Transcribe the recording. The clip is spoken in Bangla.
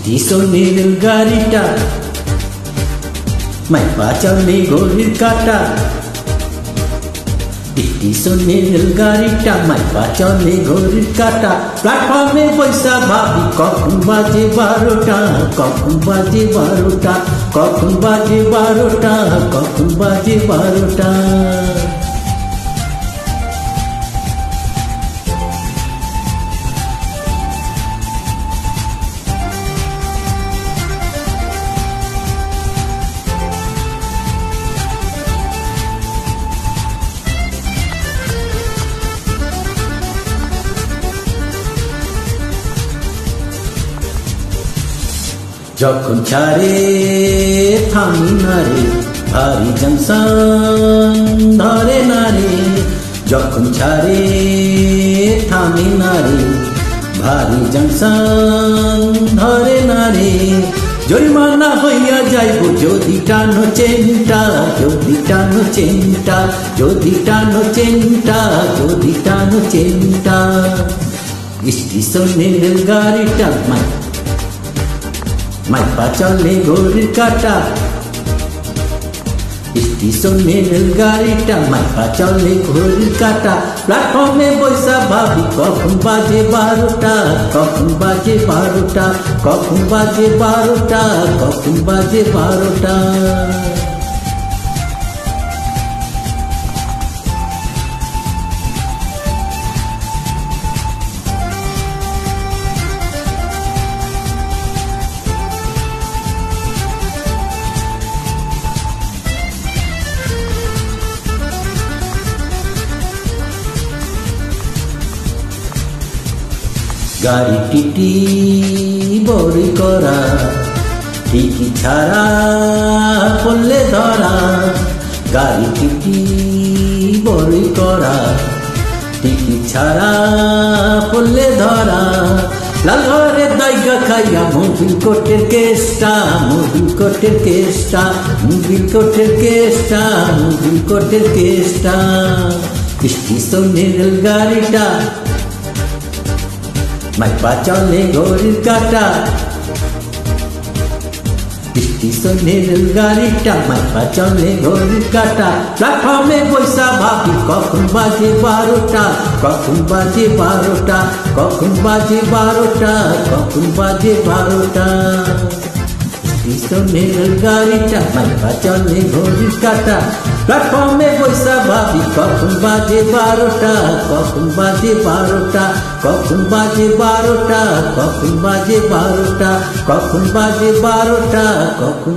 স্টেশনের গাড়িটা মাইপা চলে ঘড়ির কাঁটা। স্টেশনের গাড়িটা মাইপা চলে ঘড়ির কাঁটা। প্ল্যাটফর্মে পয়সা ভাবি কখন বাজে 12টা, কখন বাজে 12টা, কখন বাজে 12টা, কখন বাজে 12টা। যখন ছাড়ে থামি না রে, ভারী জংশন ধরে না রে। যখন ছাড়ে থামি না রে, ভারী জংশন ধরে না রে। জরিমানা হইয়া যাইব যদি টানো চেনটা, যদি টানো চেনটা, যদি টানো চেনটা, যদি টানো চেনটা। স্টেশনের গাড়িটা মাইপা চলে ঘড়ির কাঁটা। স্টেশনের গাড়িটা মাইপা চলে ঘড়ির কাঁটা। প্ল্যাটফর্মে বৈশা ভাবি কখন বাজে 12টা, কখন বাজে 12টা, কখন বাজে 12টা, কখন বাজে 12টা। গাড়ি টিটি বড়ি করা, টিকি ছাড়া পড়লে ধরা। গাড়ি টিটি বড়ি করা, টিকি ছাড়া পড়লে ধরা। লাল ঘরে দাইগা খাইয়া মোবিল কোটের কেসটা, মোবিল কোটের কেসটা, মোবিল কোটের কেসটা, মোবিল কোটের কেসটা। স্টেশনের গাড়িটা মাইপা চলে ঘড়ির কাঁটা। স্টেশনের গাড়িটা মাইপা চলে ঘড়ির কাঁটা। প্ল্যাটফর্মে বৈশা ভাবি কখন বাজে 12টা, কখন বাজে 12টা, কখন বাজে 12টা, কখন বাজে 12টা। স্টেশনের গাড়িটা মাইপা চলে ঘড়ির কাঁটা। প্ল্যাটফর্মে বৈশা ভাবি কখন বাজে 12টা, কখন বাজে 12টা, কখন বাজে 12টা, কখন বাজে 12টা, কখন বাজে 12টা, কখন